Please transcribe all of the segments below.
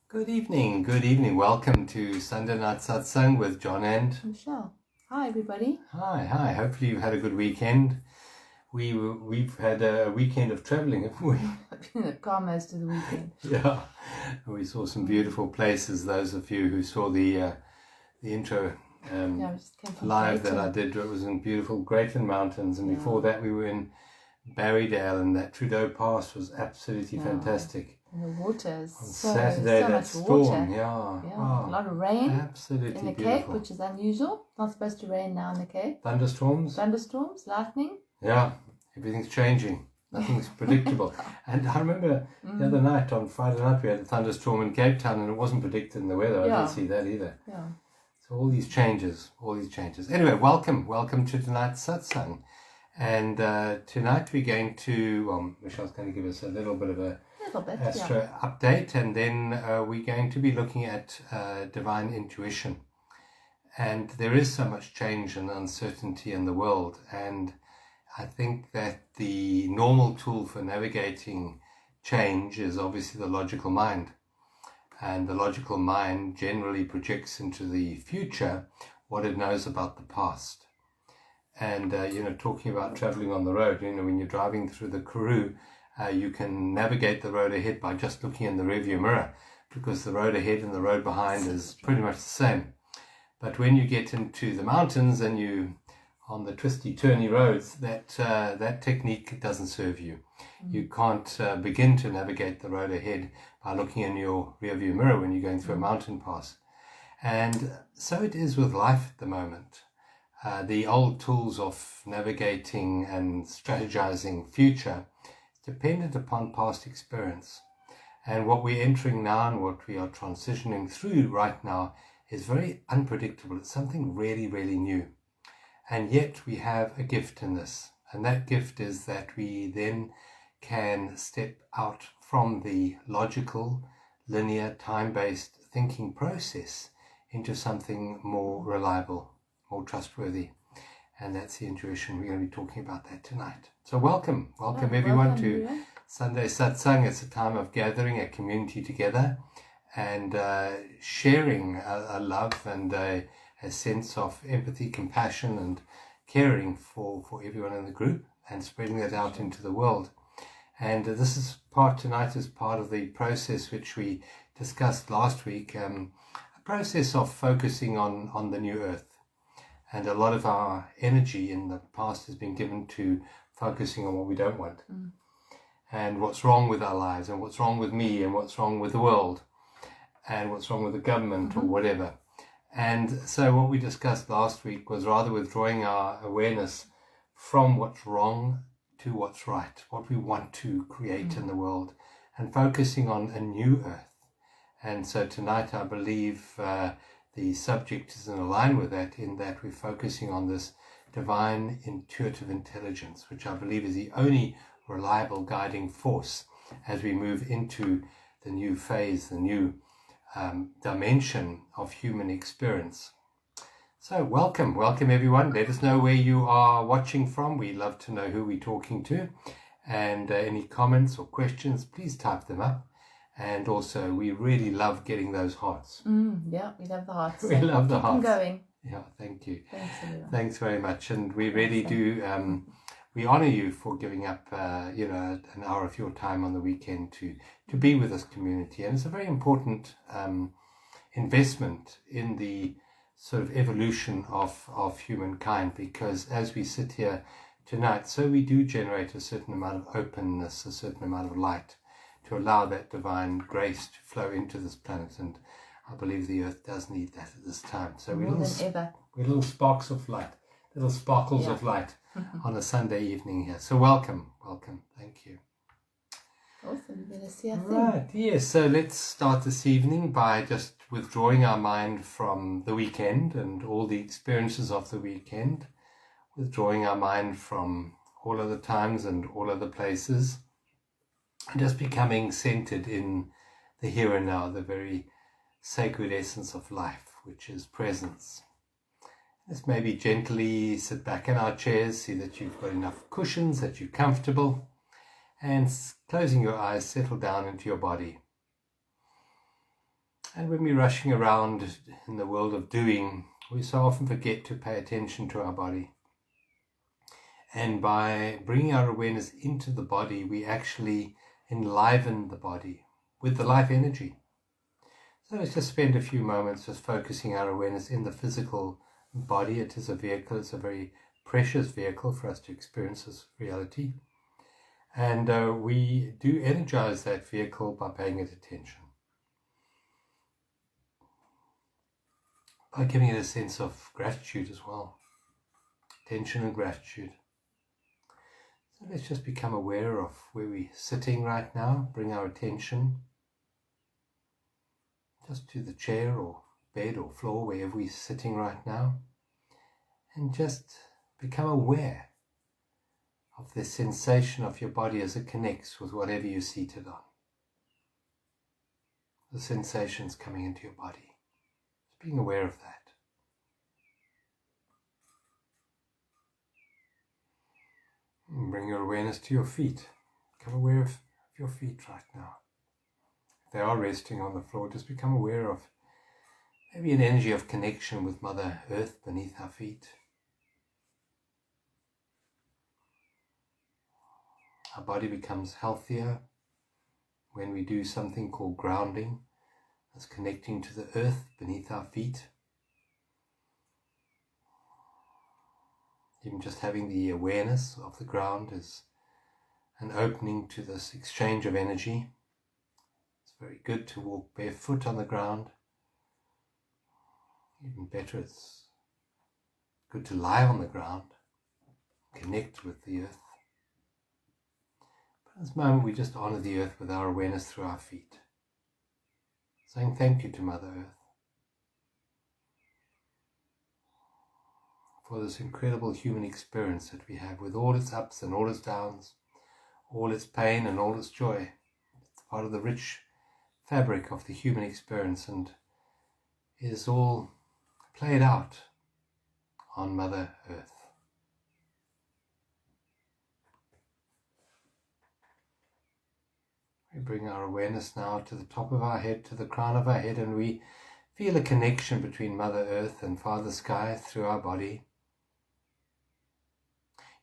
Good evening, good evening. Welcome to Sunday Night Satsang with John and Michelle. Hi, everybody. Hi. Hopefully you've had a good weekend. We've had a weekend of traveling, haven't we? I've been in the car most of the weekend. Yeah, we saw some beautiful places. Those of you who saw the intro Yeah, we just came from live that Clayton. I did, it was in beautiful Greyton Mountains, and before that we were in Barrydale, and that Trudeau Pass was absolutely fantastic. And the water is On so Saturday, much that storm, water. yeah, A lot of rain absolutely in the beautiful. Cape, which is unusual. Not supposed to rain now in the Cape. Thunderstorms, lightning. yeah, everything's changing. Nothing's predictable. And I remember the other night, on Friday night, we had a thunderstorm in Cape Town, and it wasn't predicted in the weather. I didn't see that either. Yeah. So all these changes. Anyway, welcome to tonight's satsang. And tonight we're going to, Michelle's going to give us a little bit of a astro update, and then we're going to be looking at divine intuition. And there is so much change and uncertainty in the world, and I think that the normal tool for navigating change is obviously the logical mind. And the logical mind generally projects into the future what it knows about the past. And, talking about traveling on the road, when you're driving through the Karoo, you can navigate the road ahead by just looking in the rearview mirror, because the road ahead and the road behind is pretty much the same. But when you get into the mountains and you on the twisty, turny roads, that technique doesn't serve you. You can't begin to navigate the road ahead by looking in your rearview mirror when you're going through a mountain pass. And so it is with life at the moment. The old tools of navigating and strategizing future is dependent upon past experience. And what we're entering now and what we are transitioning through right now is very unpredictable. It's something really, really new. And yet we have a gift in this. And that gift is that we then can step out from the logical, linear, time-based thinking process into something more reliable, more trustworthy. And that's the intuition. We're going to be talking about that tonight. So welcome everyone to Sunday Satsang. It's a time of gathering, a community together, and sharing a love and a sense of empathy, compassion, and caring for everyone in the group, and spreading that out into the world. And tonight is part of the process which we discussed last week, a process of focusing on the new earth. And a lot of our energy in the past has been given to focusing on what we don't want, and what's wrong with our lives, and what's wrong with me, and what's wrong with the world, and what's wrong with the government or whatever. And so what we discussed last week was rather withdrawing our awareness from what's wrong to what's right, what we want to create in the world, and focusing on a new earth. And so tonight I believe the subject is in line with that, in that we're focusing on this divine intuitive intelligence, which I believe is the only reliable guiding force as we move into the new phase, the new dimension of human experience. So welcome everyone. Let us know where you are watching from. We love to know who we're talking to, and any comments or questions, please type them up. And also we really love getting those hearts. Yeah, we love the hearts. We love the hearts. Keep them going. Yeah, thank you. Thanks, everyone. Thanks very much. And we really do we honor you for giving up an hour of your time on the weekend to be with this community. And it's a very important investment in the sort of evolution of humankind, because as we sit here tonight, so we do generate a certain amount of openness, a certain amount of light, to allow that divine grace to flow into this planet. And I believe the earth does need that at this time. So we're little sparks of light, little sparkles of light on a Sunday evening here. So welcome. Thank you. Awesome. Let us see our thing. Right, yes. So let's start this evening by just withdrawing our mind from the weekend and all the experiences of the weekend, withdrawing our mind from all other times and all other places, and just becoming centered in the here and now, the very sacred essence of life, which is presence. Let's maybe gently sit back in our chairs, see that you've got enough cushions, that you're comfortable, and closing your eyes, settle down into your body. And when we're rushing around in the world of doing, we so often forget to pay attention to our body. And by bringing our awareness into the body, we actually enliven the body with the life energy. So let's just spend a few moments just focusing our awareness in the physical body. It is a vehicle, it's a very precious vehicle for us to experience this reality. And we do energize that vehicle by paying it attention. By giving it a sense of gratitude as well. Attention and gratitude. So let's just become aware of where we're sitting right now. Bring our attention just to the chair or bed or floor, wherever we're sitting right now. And just become aware of the sensation of your body as it connects with whatever you're seated on. The sensations coming into your body. Just being aware of that. And bring your awareness to your feet. Become aware of your feet right now. If they are resting on the floor, just become aware of maybe an energy of connection with Mother Earth beneath our feet. Our body becomes healthier when we do something called grounding. That's connecting to the earth beneath our feet. Even just having the awareness of the ground is an opening to this exchange of energy. It's very good to walk barefoot on the ground. Even better, it's good to lie on the ground, connect with the earth. But at this moment, we just honor the earth with our awareness through our feet, saying thank you to Mother Earth for this incredible human experience that we have, with all its ups and all its downs, all its pain and all its joy. It's part of the rich fabric of the human experience, and it is all played out on Mother Earth. We bring our awareness now to the top of our head, to the crown of our head, and we feel a connection between Mother Earth and Father Sky through our body.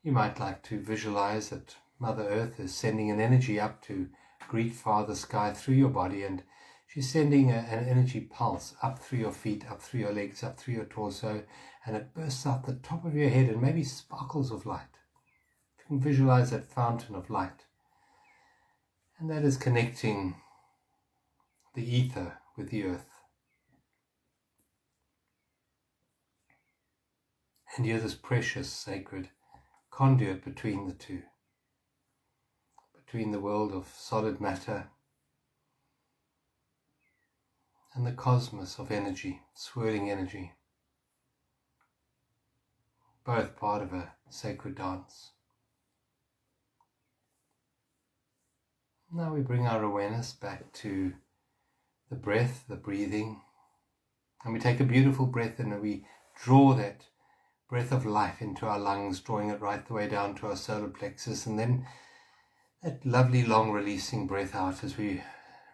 You might like to visualize that Mother Earth is sending an energy up to greet Father Sky through your body, and she's sending an energy pulse up through your feet, up through your legs, up through your torso, and it bursts out the top of your head and maybe sparkles of light. You can visualize that fountain of light. And that is connecting the ether with the earth. And you're this precious, sacred conduit between the two. Between the world of solid matter and the cosmos of energy, swirling energy. Both part of a sacred dance. Now we bring our awareness back to the breath, the breathing. And we take a beautiful breath in and we draw that breath of life into our lungs, drawing it right the way down to our solar plexus. And then that lovely long releasing breath out as we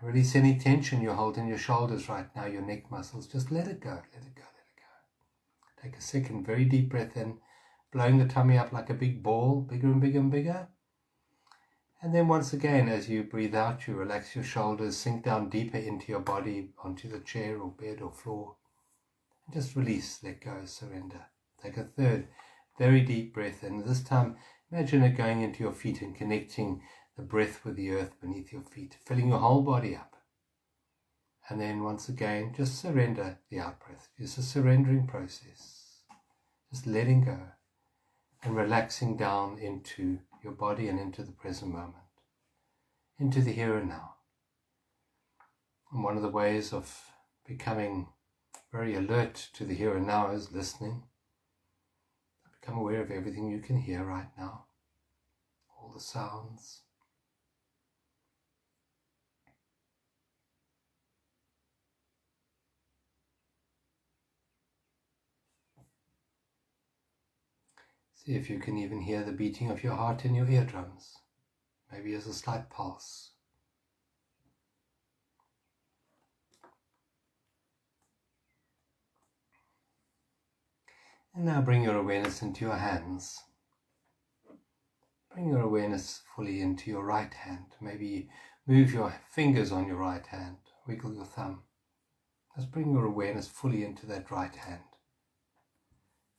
release any tension you hold in your shoulders right now, your neck muscles. Just let it go, let it go, let it go. Take a second, very deep breath in, blowing the tummy up like a big ball, bigger and bigger and bigger. And then once again, as you breathe out, you relax your shoulders, sink down deeper into your body, onto the chair or bed or floor. And just release, let go, surrender. Take a third, very deep breath in. This time, imagine it going into your feet and connecting the breath with the earth beneath your feet, filling your whole body up. And then once again, just surrender the out-breath. It's a surrendering process. Just letting go and relaxing down into your body and into the present moment, into the here and now. And one of the ways of becoming very alert to the here and now is listening. Become aware of everything you can hear right now, all the sounds. See if you can even hear the beating of your heart in your eardrums, maybe as a slight pulse. And now bring your awareness into your hands. Bring your awareness fully into your right hand. Maybe move your fingers on your right hand. Wiggle your thumb. Just bring your awareness fully into that right hand.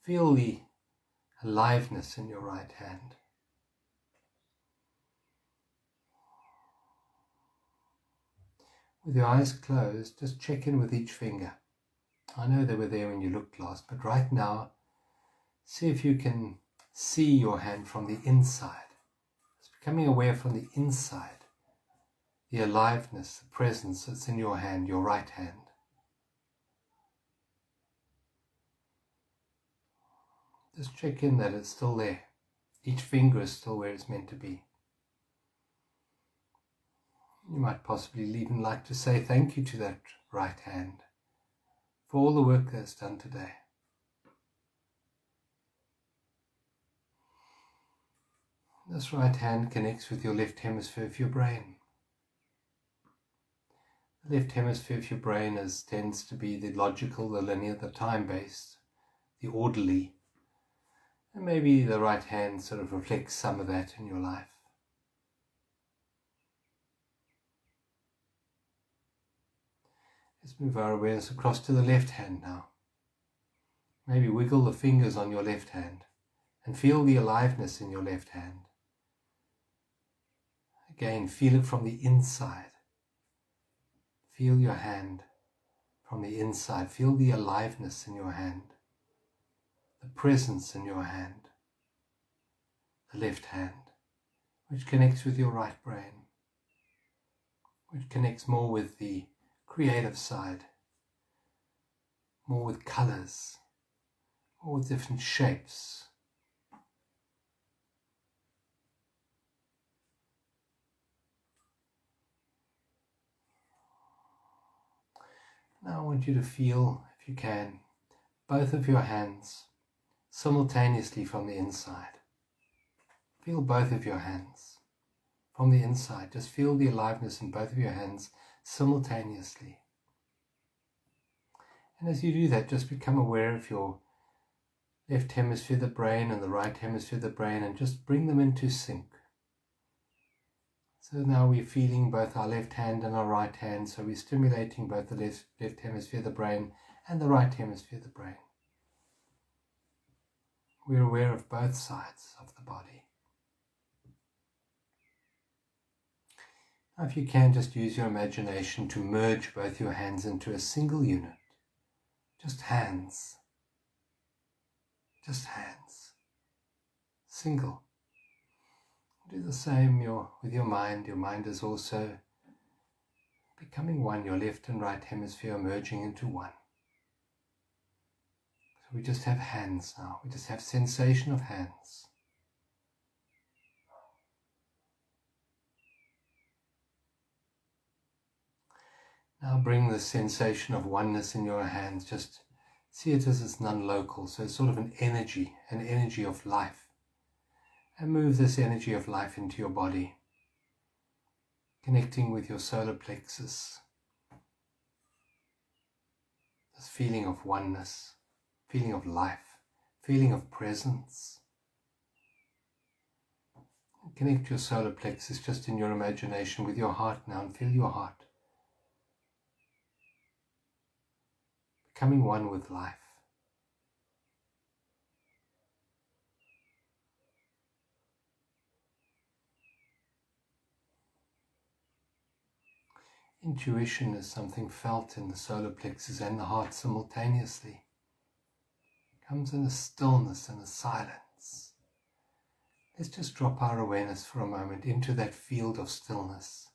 Feel the aliveness in your right hand. With your eyes closed, just check in with each finger. I know they were there when you looked last, but right now, see if you can see your hand from the inside. It's becoming aware from the inside, the aliveness, the presence that's in your hand, your right hand. Just check in that it's still there. Each finger is still where it's meant to be. You might possibly even like to say thank you to that right hand for all the work that's done today. This right hand connects with your left hemisphere of your brain. The left hemisphere of your brain tends to be the logical, the linear, the time-based, the orderly. And maybe the right hand sort of reflects some of that in your life. Let's move our awareness across to the left hand now. Maybe wiggle the fingers on your left hand and feel the aliveness in your left hand. Again, feel it from the inside. Feel your hand from the inside. Feel the aliveness in your hand, the presence in your hand, the left hand, which connects with your right brain, which connects more with the creative side, more with colors, more with different shapes. Now I want you to feel, if you can, both of your hands simultaneously from the inside. Feel both of your hands from the inside. Just feel the aliveness in both of your hands simultaneously. And as you do that, just become aware of your left hemisphere of the brain and the right hemisphere of the brain, and just bring them into sync. So now we're feeling both our left hand and our right hand, so we're stimulating both the left hemisphere of the brain and the right hemisphere of the brain. We're aware of both sides of the body. Now if you can, just use your imagination to merge both your hands into a single unit. Just hands. Just hands. Single. Do the same with your mind. Your mind is also becoming one. Your left and right hemisphere are merging into one. So we just have hands now. We just have sensation of hands. Now bring the sensation of oneness in your hands. Just see it as it's non-local. So it's sort of an energy of life. And move this energy of life into your body, connecting with your solar plexus. This feeling of oneness, feeling of life, feeling of presence. Connect your solar plexus just in your imagination with your heart now, and feel your heart becoming one with life. Intuition is something felt in the solar plexus and the heart simultaneously. It comes in a stillness and a silence. Let's just drop our awareness for a moment into that field of stillness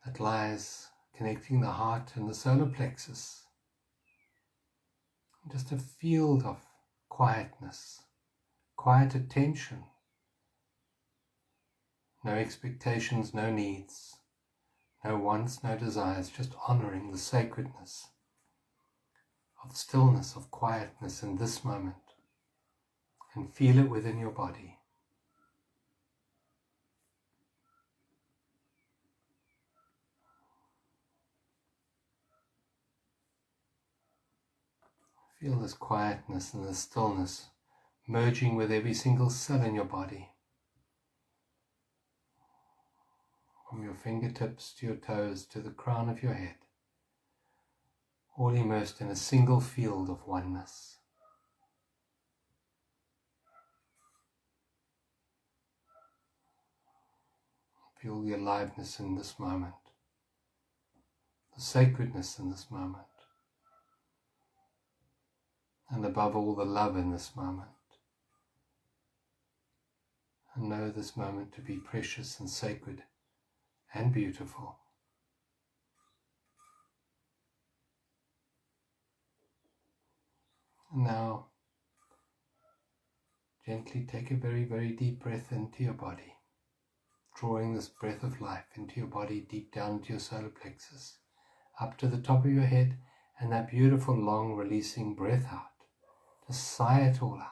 that lies connecting the heart and the solar plexus. Just a field of quietness, quiet attention. No expectations, no needs. No wants, no desires, just honoring the sacredness of stillness, of quietness in this moment, and feel it within your body. Feel this quietness and this stillness merging with every single cell in your body. From your fingertips to your toes to the crown of your head, all immersed in a single field of oneness. Feel the aliveness in this moment, the sacredness in this moment, and above all the love in this moment. And know this moment to be precious and sacred and beautiful. And now, gently take a very, very deep breath into your body, drawing this breath of life into your body, deep down into your solar plexus, up to the top of your head, and that beautiful long releasing breath out. Just sigh it all out.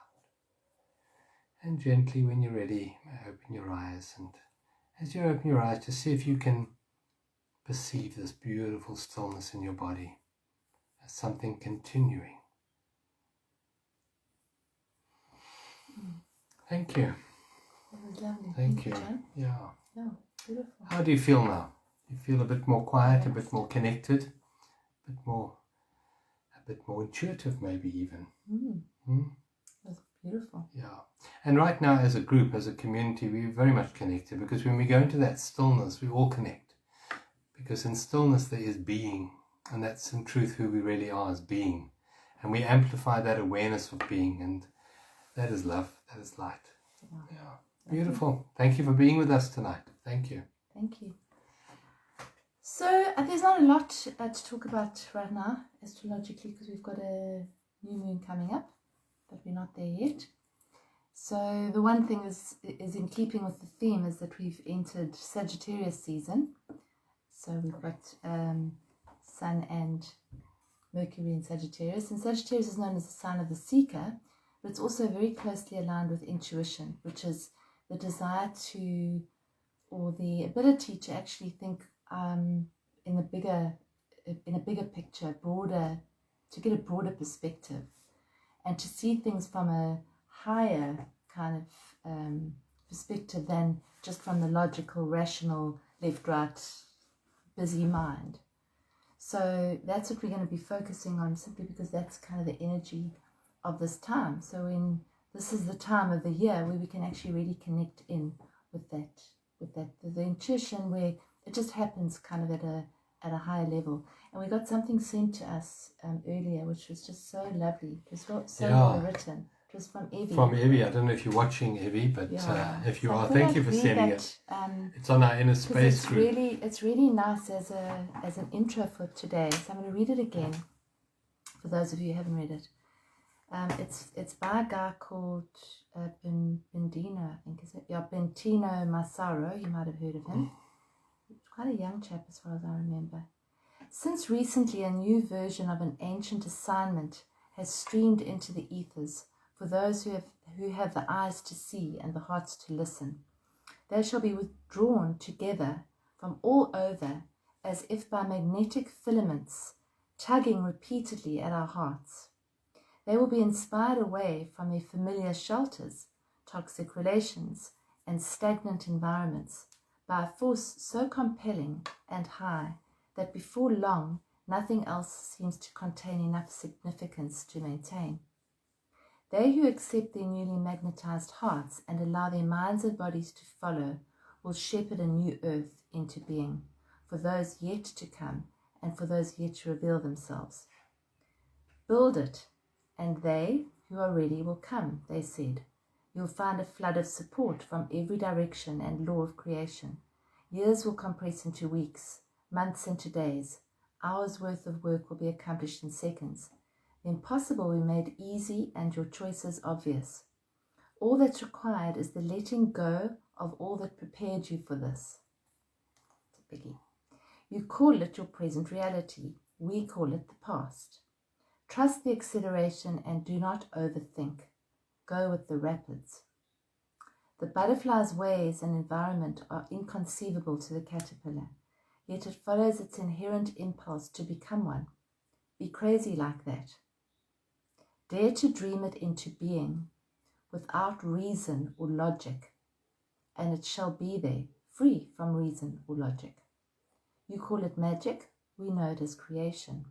And gently, when you're ready, open your eyes. And as you open your eyes, just see if you can perceive this beautiful stillness in your body as something continuing. Thank you. That was lovely. Thank you. John. Yeah. Yeah, beautiful. How do you feel now? You feel a bit more quiet, a bit more connected, a bit more intuitive, maybe even. That's beautiful. Yeah. And right now, as a group, as a community, we're very much connected, because when we go into that stillness, we all connect. Because in stillness there is being, and that's in truth who we really are, as being. And we amplify that awareness of being, and that is love, that is light. Yeah. Beautiful. Thank you for being with us tonight. Thank you. Thank you. So there's not a lot to talk about right now, astrologically, because we've got a new moon coming up, but we're not there yet. So the one thing is in keeping with the theme is that we've entered Sagittarius season. So we've got Sun and Mercury in Sagittarius. And Sagittarius is known as the sign of the seeker, but it's also very closely aligned with intuition, which is the desire to, or the ability to actually think in a bigger picture, broader, to get a broader perspective, and to see things from a higher kind of perspective than just from the logical, rational, left, right, busy mind. So that's what we're going to be focusing on, simply because that's kind of the energy of this time. So this is the time of the year where we can actually really connect in with the intuition, where it just happens kind of at a higher level. And we got something sent to us earlier, which was just so lovely. It was so well written. It was from Evie. From Evie. I don't know if you're watching, Evie, but if you are, thank you for sending it. It's on our Inner Space group. It's really nice as an intro for today. So I'm going to read it again for those of you who haven't read it. It's by a guy called Bendino, I think, is it? Yeah, Bentino Massaro. You might have heard of him. Quite a young chap as far as I remember. Since recently a new version of an ancient assignment has streamed into the ethers for those who have the eyes to see and the hearts to listen. They shall be withdrawn together from all over, as if by magnetic filaments tugging repeatedly at our hearts. They will be inspired away from their familiar shelters, toxic relations, and stagnant environments by a force so compelling and high that before long nothing else seems to contain enough significance to maintain. They who accept their newly magnetized hearts and allow their minds and bodies to follow will shepherd a new earth into being, for those yet to come and for those yet to reveal themselves. Build it, and they who are ready will come, they said. You'll find a flood of support from every direction and law of creation. Years will compress into weeks, months into days. Hours worth of work will be accomplished in seconds. The impossible will be made easy and your choices obvious. All that's required is the letting go of all that prepared you for this. It's a biggie. You call it your present reality. We call it the past. Trust the acceleration and do not overthink. Go with the rapids. The butterfly's ways and environment are inconceivable to the caterpillar, yet it follows its inherent impulse to become one. Be crazy like that. Dare to dream it into being without reason or logic, and it shall be there, free from reason or logic. You call it magic, we know it as creation.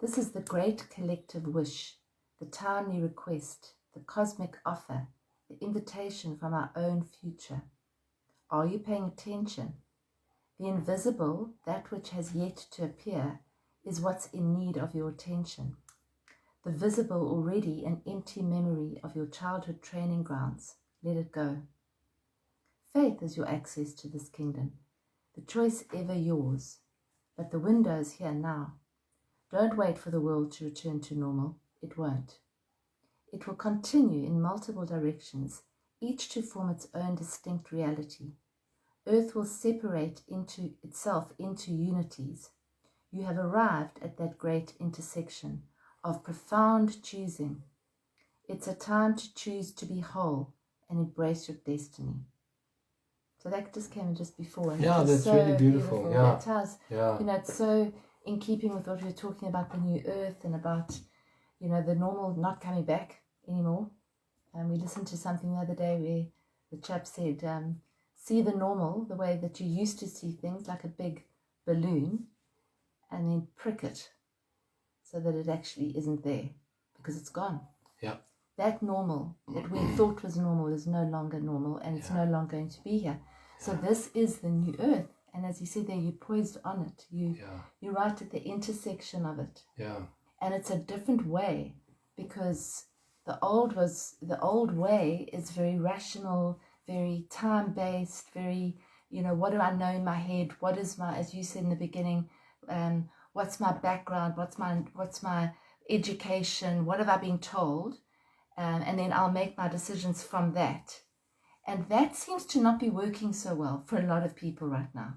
This is the great collective wish, the timely request, the cosmic offer, the invitation from our own future. Are you paying attention? The invisible, that which has yet to appear, is what's in need of your attention. The visible, already an empty memory of your childhood training grounds, let it go. Faith is your access to this kingdom, the choice ever yours, but the window is here now. Don't wait for the world to return to normal. It won't. It will continue in multiple directions, each to form its own distinct reality. Earth will separate into itself into unities. You have arrived at that great intersection of profound choosing. It's a time to choose to be whole and embrace your destiny. So that just came in just before. And that's so really beautiful. Yeah. That tells, it's so in keeping with what we were talking about the new earth and about, the normal not coming back anymore. We listened to something the other day where the chap said, see the normal, the way that you used to see things, like a big balloon, and then prick it so that it actually isn't there because it's gone. Yeah. That normal that we thought was normal is no longer normal, and it's no longer going to be here. So this is the new earth. And as you said there, you're poised on it. You're right at the intersection of it. Yeah. And it's a different way, because the old way is very rational, very time-based, very, what do I know in my head? What is my, as you said in the beginning, what's my background? What's my education? What have I been told? And then I'll make my decisions from that. And that seems to not be working so well for a lot of people right now.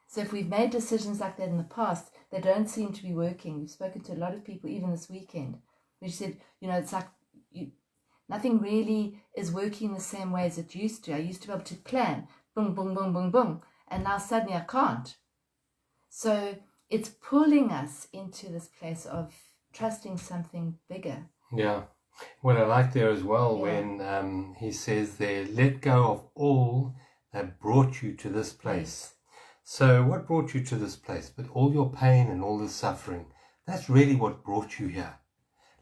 So if we've made decisions like that in the past, they don't seem to be working. We've spoken to a lot of people, even this weekend, which said, it's like nothing really is working the same way as it used to. I used to be able to plan, boom, boom, boom, boom, boom, and now suddenly I can't. So it's pulling us into this place of trusting something bigger. Yeah. What I like there as well, when he says there, let go of all that brought you to this place. Yes. So what brought you to this place? But all your pain and all the suffering, that's really what brought you here.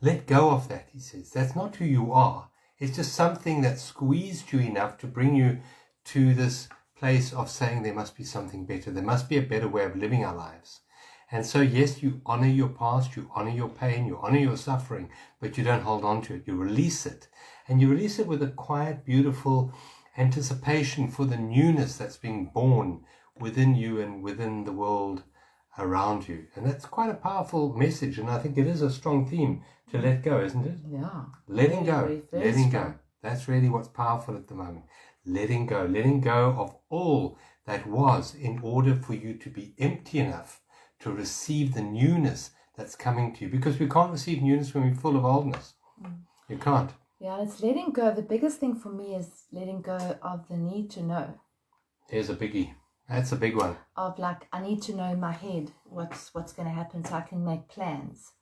Let go of that, he says. That's not who you are. It's just something that squeezed you enough to bring you to this place of saying there must be something better. There must be a better way of living our lives. And so, yes, you honor your past, you honor your pain, you honor your suffering, but you don't hold on to it. You release it. And you release it with a quiet, beautiful anticipation for the newness that's being born within you and within the world around you. And that's quite a powerful message. And I think it is a strong theme to let go, isn't it? Yeah. Letting go. Letting go. That's really what's powerful at the moment. Letting go of all that was, in order for you to be empty enough to receive the newness that's coming to you, because we can't receive newness when we're full of oldness. You can't. Yeah, it's letting go. The biggest thing for me is letting go of the need to know. There's a biggie. That's a big one. Of I need to know in my head what's going to happen so I can make plans.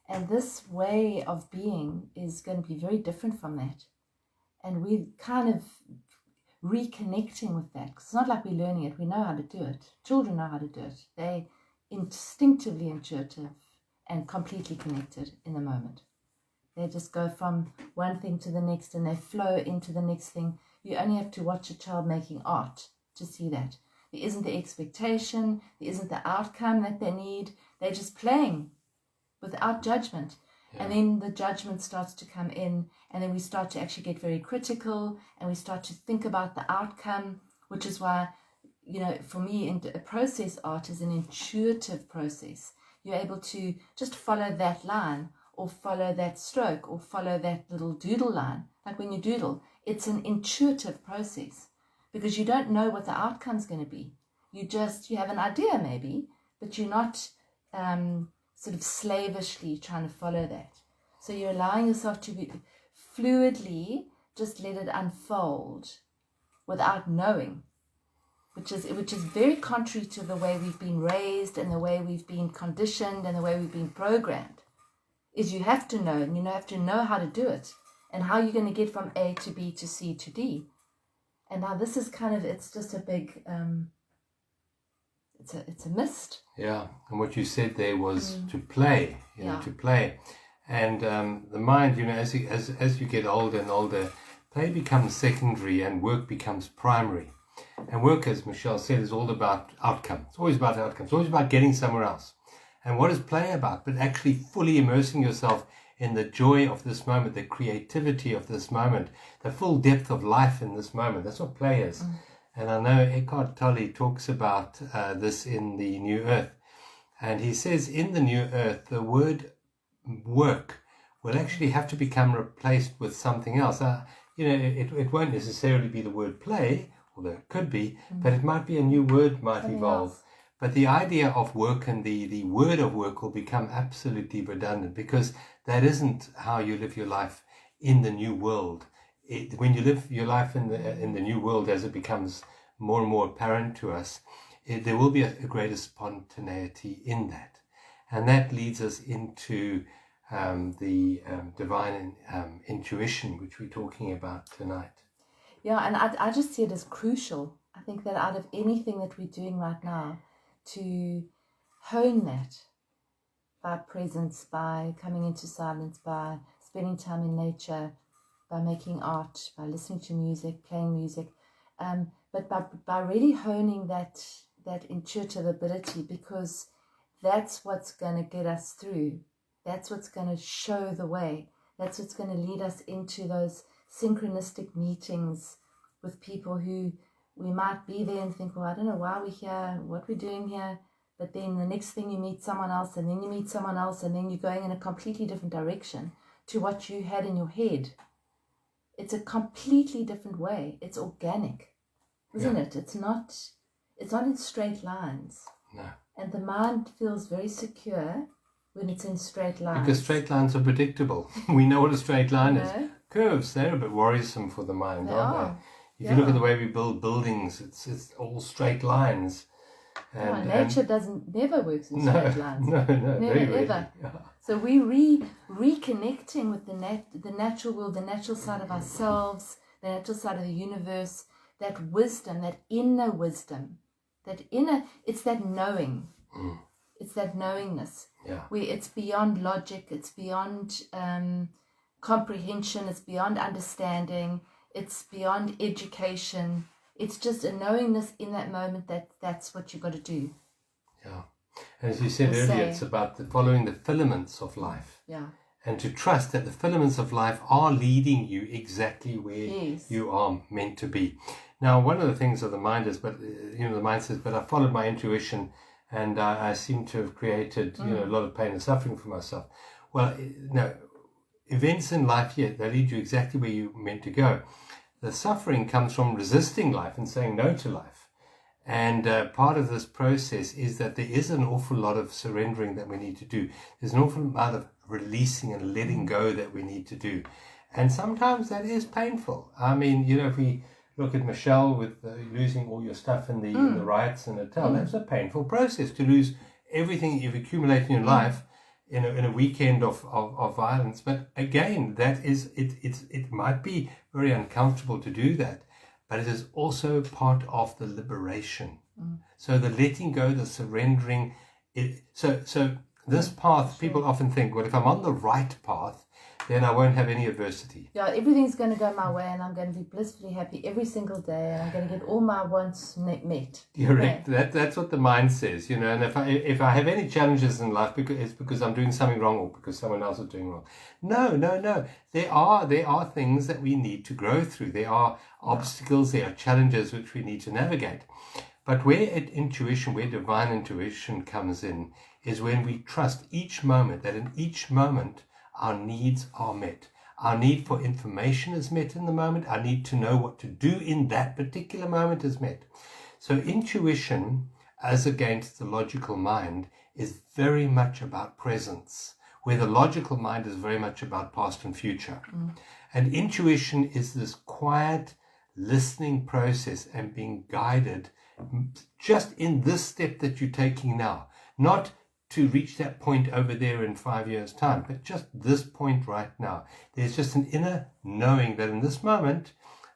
And this way of being is going to be very different from that. And we're kind of reconnecting with that. It's not like we're learning it. We know how to do it. Children know how to do it. They instinctively intuitive and completely connected in the moment. They just go from one thing to the next and they flow into the next thing. You only have to watch a child making art to see that. There isn't the expectation, there isn't the outcome that they need. They're just playing without judgment. Yeah. And then the judgment starts to come in, and then we start to actually get very critical, and we start to think about the outcome, which is why, for me, a process art is an intuitive process. You're able to just follow that line, or follow that stroke, or follow that little doodle line. Like when you doodle, it's an intuitive process, because you don't know what the outcome's going to be. You have an idea maybe, but you're not sort of slavishly trying to follow that. So you're allowing yourself to be fluidly, just let it unfold without knowing, which is very contrary to the way we've been raised and the way we've been conditioned and the way we've been programmed. is you have to know, and you have to know how to do it, and how you're going to get from A to B to C to D. And now this is kind of, it's just a big, it's a mist. Yeah, and what you said there was to play, to play. And the mind, as you get older and older, play becomes secondary and work becomes primary. And work, as Michelle said, is all about outcome. It's always about outcome. It's always about getting somewhere else. And what is play about? But actually fully immersing yourself in the joy of this moment, the creativity of this moment, the full depth of life in this moment. That's what play is. And I know Eckhart Tolle talks about this in The New Earth. And he says in The New Earth, the word work will actually have to become replaced with something else. It won't necessarily be the word play, although it could be, but it might be a new word might Something evolve. else. But the idea of work and the word of work will become absolutely redundant, because that isn't how you live your life in the new world. When you live your life in the new world, as it becomes more and more apparent to us, there will be a greater spontaneity in that. And that leads us into the divine intuition, which we're talking about tonight. Yeah, and I just see it as crucial. I think that out of anything that we're doing right now, to hone that by presence, by coming into silence, by spending time in nature, by making art, by listening to music, playing music, but by really honing that intuitive ability, because that's what's going to get us through. That's what's going to show the way. That's what's going to lead us into those synchronistic meetings with people who we might be there and think, well, I don't know why we're here, what we're doing here. But then the next thing you meet someone else, and then you meet someone else, and then you're going in a completely different direction to what you had in your head. It's a completely different way. It's organic, isn't it? It's not in straight lines. No. And the mind feels very secure when it's in straight lines. Because straight lines are predictable. We know what a straight line is. No. Curves, they're a bit worrisome for the mind, aren't they? If you look at the way we build buildings, it's all straight lines. And nature never works in straight lines. No, never ever. Yeah. So we reconnecting with the natural world, the natural side of ourselves, the natural side of the universe, that wisdom, that inner wisdom, it's that knowing. It's that knowingness. Yeah. Where it's beyond logic, it's beyond comprehension, it's beyond understanding, it's beyond education. It's just a knowingness in that moment that's what you've got to do. Yeah. And as you said earlier, it's about following the filaments of life. Yeah. And to trust that the filaments of life are leading you exactly where you are meant to be. Now, one of the things of the mind is, the mind says, but I followed my intuition and I seem to have created, a lot of pain and suffering for myself. Well, no, events in life, they lead you exactly where you're meant to go. The suffering comes from resisting life and saying no to life. And part of this process is that there is an awful lot of surrendering that we need to do. There's an awful amount of releasing and letting go that we need to do. And sometimes that is painful. I mean, if we look at Michelle with losing all your stuff in the riots in Natal, that's a painful process to lose everything you've accumulated in your life in a weekend of violence. But again, that is it might be very uncomfortable to do that, but it is also part of the liberation. So the letting go, the surrendering. So this path, people often think, well, if I'm on the right path, then I won't have any adversity. Yeah, everything's going to go my way, and I'm going to be blissfully happy every single day, and I'm going to get all my wants met. Correct. That's what the mind says, And if I have any challenges in life, it's because I'm doing something wrong or because someone else is doing wrong. No. There are things that we need to grow through. There are obstacles. There are challenges which we need to navigate. But where divine intuition comes in, is when we trust each moment, that in each moment our needs are met. Our need for information is met in the moment. Our need to know what to do in that particular moment is met. So intuition, as against the logical mind, is very much about presence, where the logical mind is very much about past and future. And intuition is this quiet listening process and being guided just in this step that you're taking now. Not to reach that point over there in 5 years' time, but just this point right now. There's just an inner knowing that in this moment,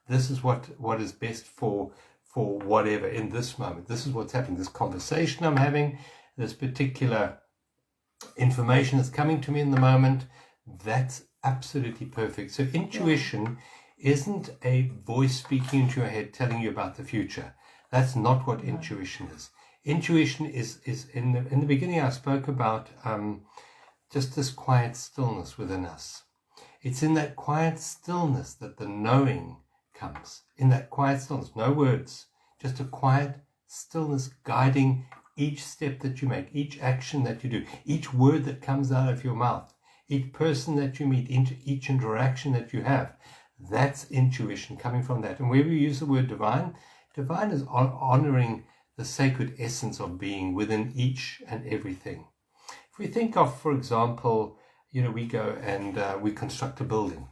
this is what is best for whatever in this moment. This is what's happening. This conversation I'm having, this particular information that's coming to me in the moment, that's absolutely perfect. So intuition isn't a voice speaking into your head telling you about the future. That's not what intuition is. Intuition is in the beginning I spoke about just this quiet stillness within us. It's in that quiet stillness that the knowing comes. In that quiet stillness, no words, just a quiet stillness guiding each step that you make, each action that you do, each word that comes out of your mouth, each person that you meet, each interaction that you have. That's intuition coming from that. And where we use the word divine, divine is honoring the sacred essence of being within each and everything. If we think of, for example, we go and we construct a building.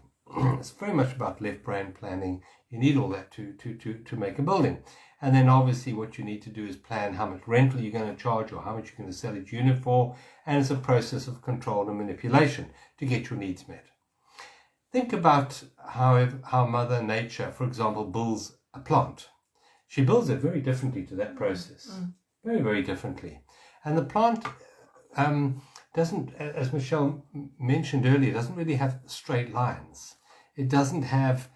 It's very much about left brain planning. You need all that to make a building. And then obviously what you need to do is plan how much rental you're going to charge or how much you're going to sell each unit for. And it's a process of control and manipulation to get your needs met. Think about how Mother Nature, for example, builds a plant. She builds it very differently to that process. Very, very differently. And the plant doesn't, as Michelle mentioned earlier, doesn't really have straight lines. It doesn't have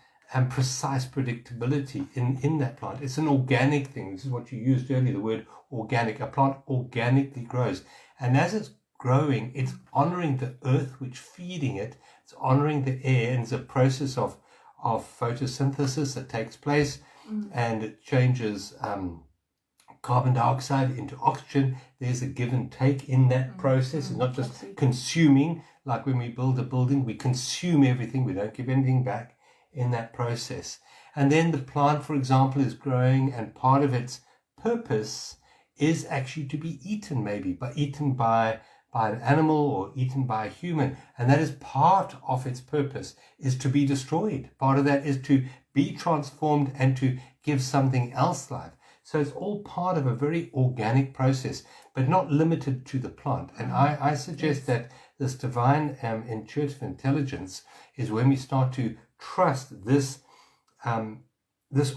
precise predictability in that plant. It's an organic thing. This is what you used earlier, the word organic. A plant organically grows. And as it's growing, it's honoring the earth which feeding it. It's honoring the air, and it's a process of photosynthesis that takes place, and it changes carbon dioxide into oxygen. There's a give and take in that process. It's not just consuming, like when we build a building, we consume everything, we don't give anything back in that process. And then the plant, for example, is growing, and part of its purpose is actually to be eaten, maybe eaten by an animal or eaten by a human. And that is part of its purpose, is to be destroyed. Part of that is to be transformed and to give something else life. So it's all part of a very organic process, but not limited to the plant. And I suggest that this divine intuitive intelligence is when we start to trust this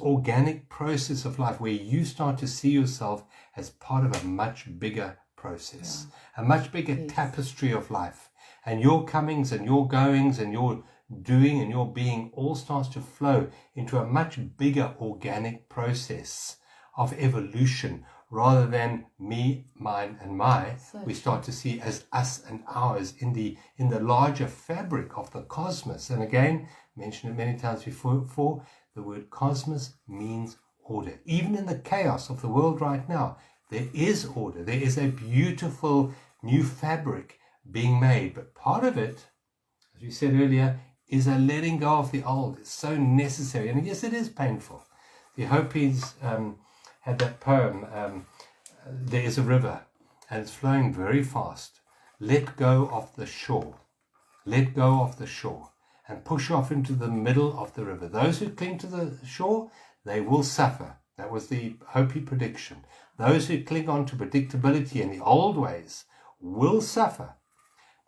organic process of life, where you start to see yourself as part of a much bigger process, a much bigger tapestry of life. And your comings and your goings and your doing and your being all starts to flow into a much bigger organic process of evolution, rather than me, mine, and my. We start to see as us and ours in the larger fabric of the cosmos. And again, mentioned it many times before, the word cosmos means order. Even in the chaos of the world right now, there is order. There is a beautiful new fabric being made. But part of it, as we said earlier, is a letting go of the old. It's so necessary. And yes, it is painful. The Hopis had that poem, There is a River, and it's flowing very fast. Let go of the shore. Let go of the shore and push off into the middle of the river. Those who cling to the shore, they will suffer. That was the Hopi prediction. Those who cling on to predictability and the old ways will suffer.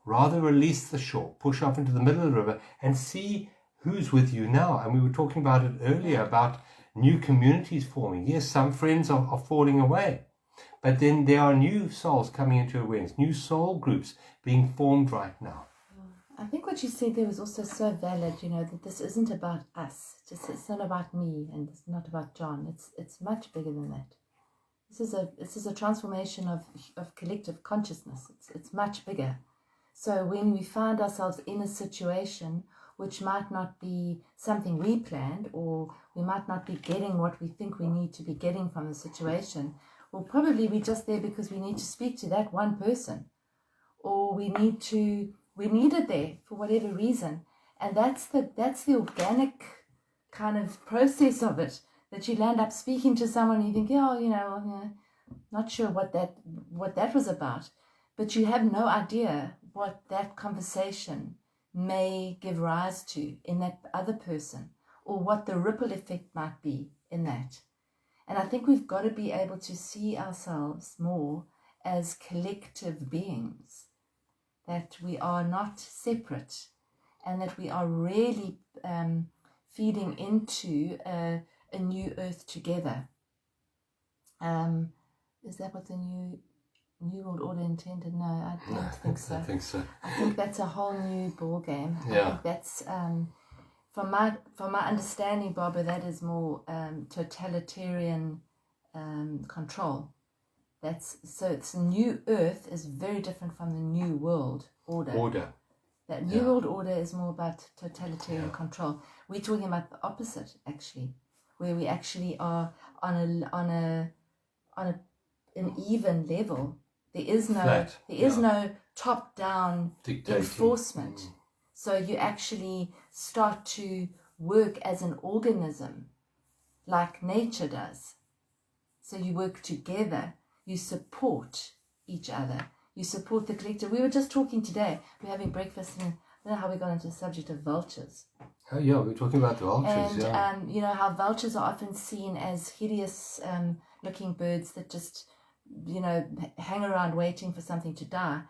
Rather release the shore, push off into the middle of the river, and see who's with you now. And we were talking about it earlier, about new communities forming. Yes, some friends are falling away, but then there are new souls coming into awareness, new soul groups being formed right now. I think what you said there was also so valid, that this isn't about us. It's not about me, and it's not about John. It's much bigger than that. This is a transformation of collective consciousness. It's much bigger. So when we find ourselves in a situation which might not be something we planned, or we might not be getting what we think we need to be getting from the situation, well, probably we're just there because we need to speak to that one person, or we needed there for whatever reason. And that's the organic kind of process of it, that you land up speaking to someone and you think, not sure what that was about, but you have no idea what that conversation may give rise to in that other person, or what the ripple effect might be in that. And I think we've got to be able to see ourselves more as collective beings, that we are not separate, and that we are really feeding into a new earth together. Is that what the New World Order intended? No, I don't think so. I think so. I think that's a whole new ball game. Yeah. I think that's from my understanding, Barbara, that is more totalitarian control. So it's New Earth is very different from the New World Order. That New World Order is more about totalitarian control. We're talking about the opposite, actually, where we actually are on an even level. There is no top-down enforcement. So you actually start to work as an organism, like nature does. So you work together. You support each other. You support the collective. We were just talking today. We're having breakfast, and I don't know how we got into the subject of vultures. Oh yeah, we're talking about the vultures. And you know how vultures are often seen as hideous looking birds that just, you know, hang around waiting for something to die.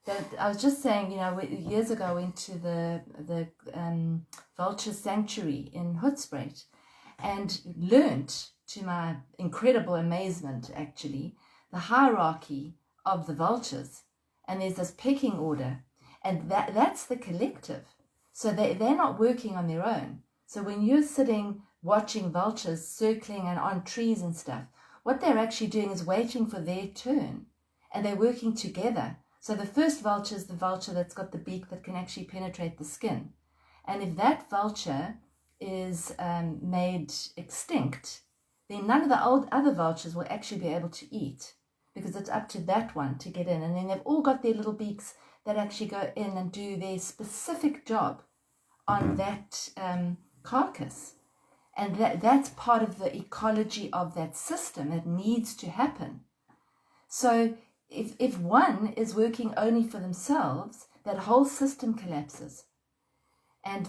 But I was just saying, you know, years ago I went to the vulture sanctuary in Hoedspruit and learnt, to my incredible amazement actually, the hierarchy of the vultures. And there's this pecking order, and that's the collective. So they're not working on their own. So when you're sitting watching vultures circling and on trees and stuff, what they're actually doing is waiting for their turn, and they're working together. So the first vulture is the vulture that's got the beak that can actually penetrate the skin. And if that vulture is made extinct, then none of the other vultures will actually be able to eat, because it's up to that one to get in. And then they've all got their little beaks that actually go in and do their specific job on that carcass. And that's part of the ecology of that system. It needs to happen. So if one is working only for themselves, that whole system collapses. And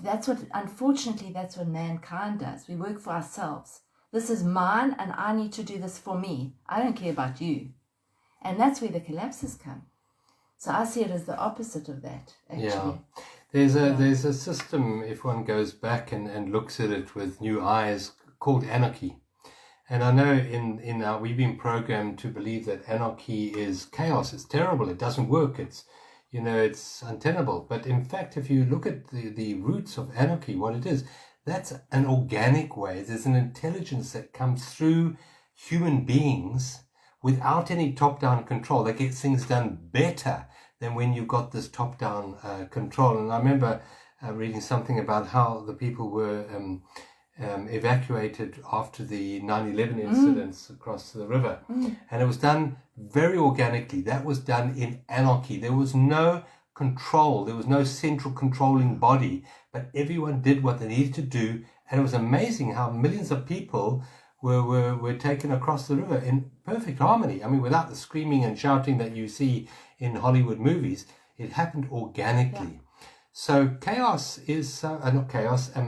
unfortunately, that's what mankind does. We work for ourselves. This is mine, and I need to do this for me. I don't care about you. And that's where the collapses come. So I see it as the opposite of that, actually. Yeah. There's a system, if one goes back and looks at it with new eyes, called anarchy. And I know we've been programmed to believe that anarchy is chaos. It's terrible. It doesn't work. It's untenable. But in fact, if you look at the roots of anarchy, what it is, that's an organic way. There's an intelligence that comes through human beings without any top-down control. That gets things done better than when you've got this top-down control. And I remember reading something about how the people were evacuated after the 9/11 incidents across the river. And it was done very organically. That was done in anarchy. There was no control. There was no central controlling body, but everyone did what they needed to do. And it was amazing how millions of people were taken across the river in perfect harmony. I mean, without the screaming and shouting that you see in Hollywood movies. It happened organically. Yeah. So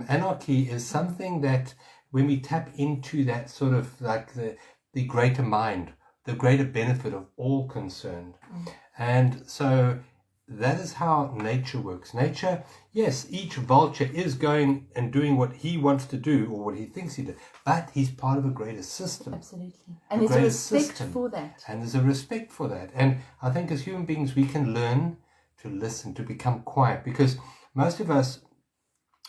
anarchy is something that when we tap into that sort of like the greater mind, the greater benefit of all concerned. And so that is how nature works. Nature, yes, each vulture is going and doing what he wants to do or what he thinks he does, but he's part of a greater system. Absolutely. And there's a respect for that. And there's a respect for that. And I think as human beings, we can learn to listen, to become quiet, because most of us,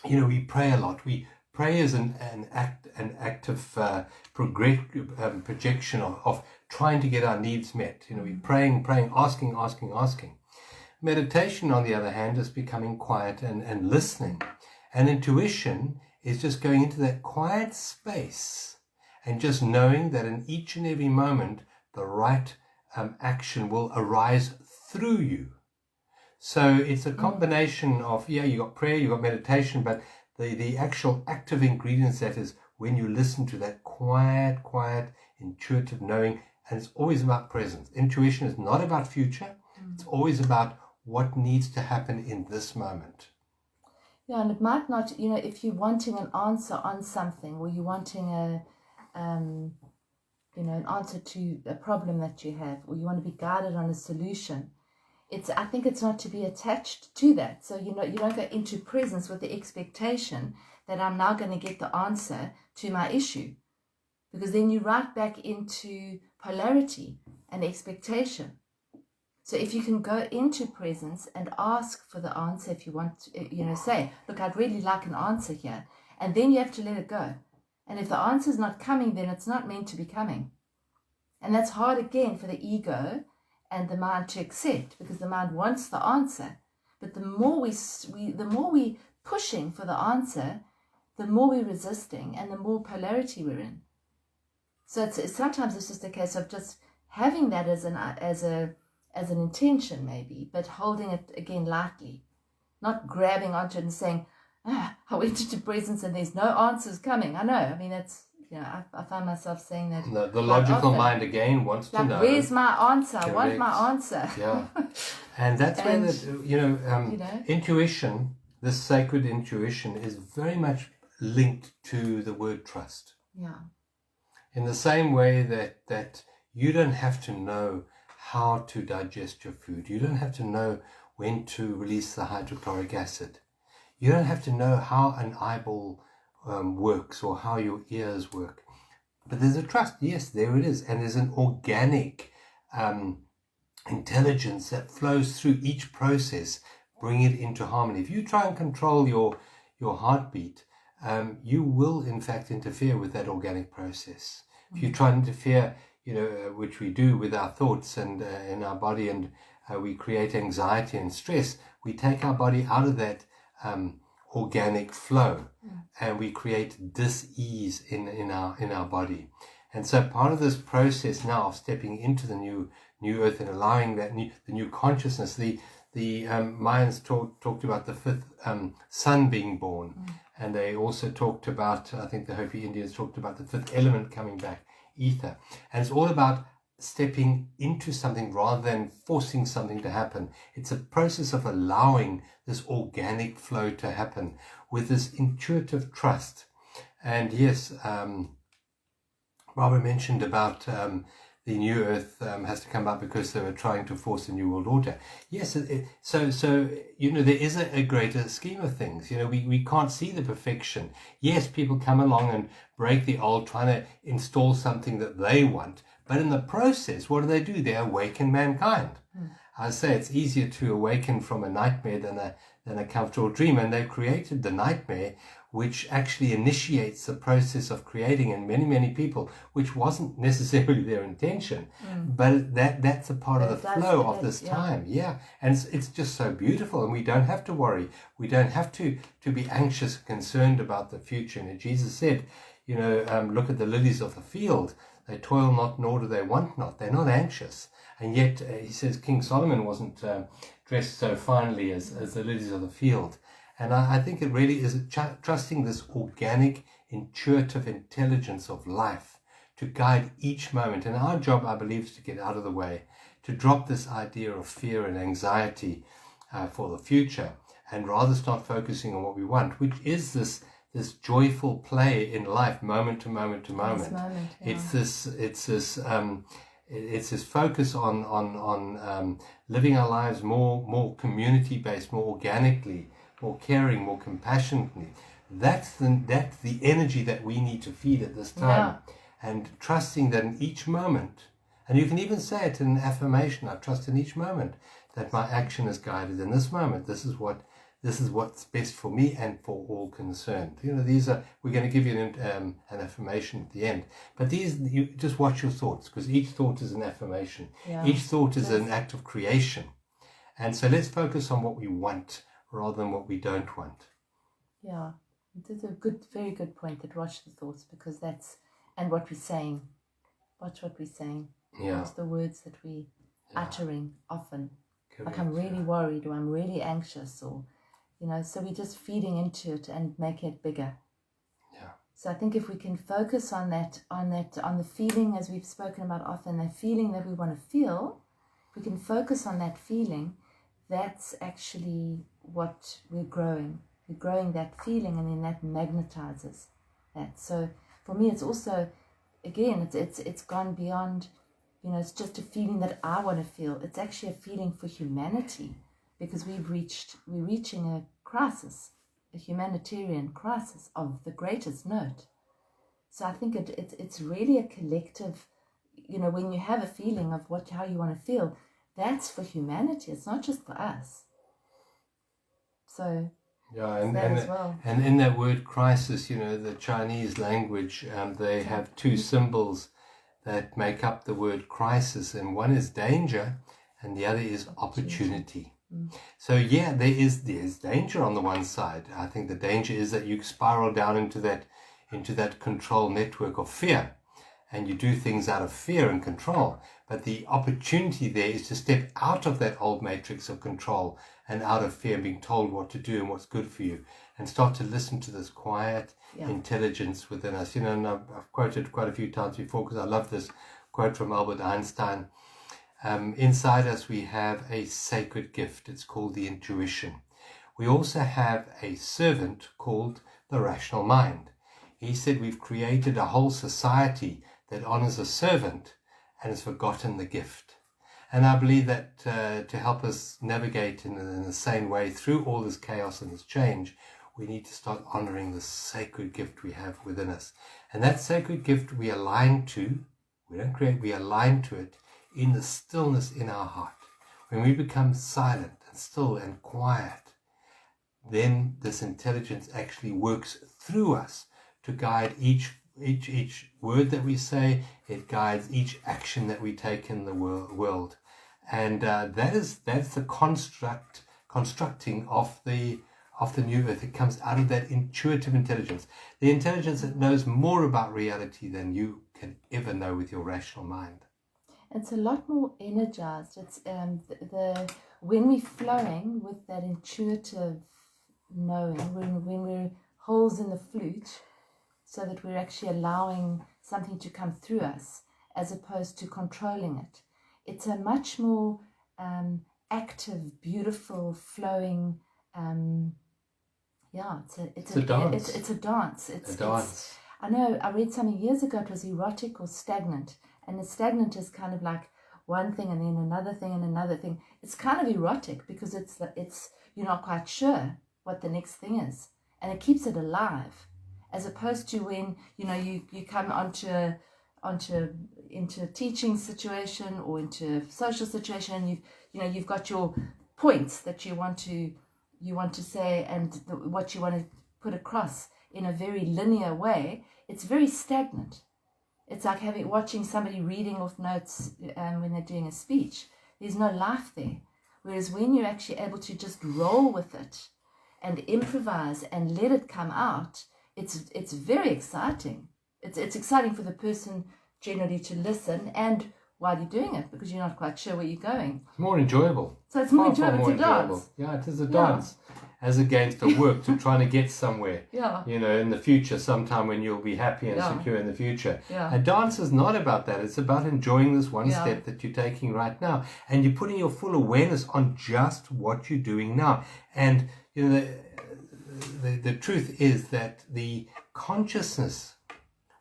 we pray a lot. We pray as an act of projection of trying to get our needs met. We're praying, asking. Meditation, on the other hand, is becoming quiet and listening. And intuition is just going into that quiet space and just knowing that in each and every moment, the right action will arise through you. So it's a combination of, you got prayer, you got meditation, but the actual active ingredients, that is when you listen to that quiet, intuitive knowing, and it's always about presence. Intuition is not about future. It's always about what needs to happen in this moment. Yeah, and it might not, if you're wanting an answer on something, or you're wanting an answer to a problem that you have, or you want to be guided on a solution, I think it's not to be attached to that. So you don't go into presence with the expectation that I'm now going to get the answer to my issue, because then you're right back into polarity and expectation. So if you can go into presence and ask for the answer, if you want to, say, look, I'd really like an answer here, and then you have to let it go. And if the answer's not coming, then it's not meant to be coming. And that's hard again for the ego and the mind to accept, because the mind wants the answer. But the more we pushing for the answer, the more we're resisting and the more polarity we're in. So sometimes it's just a case of just having that as an intention maybe, but holding it again lightly, not grabbing onto it and saying, I went into presence and there's no answers coming. I know. I mean, that's, I find myself saying that. The logical often. Mind again wants to know. Where's my answer? Correct. I want my answer. Yeah. And that's where intuition, this sacred intuition, is very much linked to the word trust. Yeah. In the same way that you don't have to know how to digest your food. You don't have to know when to release the hydrochloric acid. You don't have to know how an eyeball works or how your ears work. But there's a trust. Yes, there it is. And there's an organic intelligence that flows through each process, bring it into harmony. If you try and control your heartbeat, you will in fact interfere with that organic process. If you try and interfere, which we do with our thoughts and in our body, and we create anxiety and stress, we take our body out of that organic flow, and we create dis-ease in our body. And so part of this process now of stepping into the new earth and allowing that the new consciousness, the Mayans talked about the fifth sun being born, and they also talked about, I think the Hopi Indians talked about the fifth element coming back, ether. And it's all about stepping into something rather than forcing something to happen. It's a process of allowing this organic flow to happen with this intuitive trust. And yes, Barbara mentioned about the new earth has to come about because they were trying to force a new world order. Yes, so there is a greater scheme of things. We can't see the perfection. Yes, people come along and break the old, trying to install something that they want. But in the process, what do? They awaken mankind. I say it's easier to awaken from a nightmare than a comfortable dream. And they've created the nightmare, which actually initiates the process of creating in many, many people, which wasn't necessarily their intention. But that's a part of the flow of this time. Yeah. And it's just so beautiful. And we don't have to worry. We don't have to be anxious, concerned about the future. And Jesus said, look at the lilies of the field. They toil not, nor do they want not. They're not anxious. And yet, he says, King Solomon wasn't dressed so finely as the lilies of the field. And I think it really is trusting this organic, intuitive intelligence of life to guide each moment. And our job, I believe, is to get out of the way, to drop this idea of fear and anxiety for the future, and rather start focusing on what we want, which is this joyful play in life, moment to moment to moment. It's this focus on living our lives more community based, more organically, more caring, more compassionately. That's the energy that we need to feed at this time, and trusting that in each moment, and you can even say it in an affirmation: I trust in each moment that my action is guided in this moment. This is what's best for me and for all concerned. We're going to give you an affirmation at the end. But you just watch your thoughts, because each thought is an affirmation. Yeah. Each thought is an act of creation. And so let's focus on what we want rather than what we don't want. Yeah, it's a very good point, that watch the thoughts, because and what we're saying. Watch what we're saying. Yeah. Watch the words that we're uttering often. Correct. Like, I'm really worried, or I'm really anxious, or so we're just feeding into it and making it bigger. Yeah. So I think if we can focus on the feeling, as we've spoken about often, the feeling that we want to feel, if we can focus on that feeling, that's actually what we're growing. We're growing that feeling, and then that magnetizes that. So for me, it's also again, it's gone beyond, it's just a feeling that I want to feel. It's actually a feeling for humanity, because we're reaching a crisis, a humanitarian crisis of the greatest note. So I think it's really a collective, when you have a feeling of how you want to feel, that's for humanity. It's not just for us. So yeah, and in that word crisis, the Chinese language, they have two symbols that make up the word crisis, and one is danger and the other is opportunity. So yeah, there's danger on the one side. I think the danger is that you spiral down into that control network of fear, and you do things out of fear and control. But the opportunity there is to step out of that old matrix of control and out of fear, being told what to do and what's good for you, and start to listen to this quiet intelligence within us. And I've quoted quite a few times before, because I love this quote from Albert Einstein. Inside us we have a sacred gift. It's called the intuition. We also have a servant called the rational mind. He said we've created a whole society that honors a servant and has forgotten the gift. And I believe that to help us navigate in a sane way through all this chaos and this change, we need to start honoring the sacred gift we have within us. And that sacred gift we align to, we don't create, we align to it in the stillness in our heart. When we become silent and still and quiet, then this intelligence actually works through us to guide each word that we say. It guides each action that we take in the world. And that's the constructing of the new earth. It comes out of that intuitive intelligence, the intelligence that knows more about reality than you can ever know with your rational mind. It's a lot more energized. It's when we're flowing with that intuitive knowing, when we're holes in the flute, so that we're actually allowing something to come through us as opposed to controlling it. It's a much more active, beautiful, flowing. It's a dance. It's a dance. It's a dance. I know. I read something years ago. It was erotic or stagnant, and the stagnant is kind of like one thing and then another thing and another thing. It's kind of erotic because it's you're not quite sure what the next thing is, and it keeps it alive. As opposed to when you come into a teaching situation or into a social situation, and you've got your points that you want to say and what you want to put across in a very linear way. It's very stagnant. It's like watching somebody reading off notes when they're doing a speech. There's no life there. Whereas when you're actually able to just roll with it and improvise and let it come out, it's very exciting. It's exciting for the person generally to listen, and while you're doing it, because you're not quite sure where you're going. It's more enjoyable. So it's more enjoyable. It's a dance. Yeah, it is a dance. As against a work to trying to get somewhere. Yeah. In the future, sometime when you'll be happy and secure in the future. Yeah. A dance is not about that. It's about enjoying this one step that you're taking right now. And you're putting your full awareness on just what you're doing now. And the truth is that the consciousness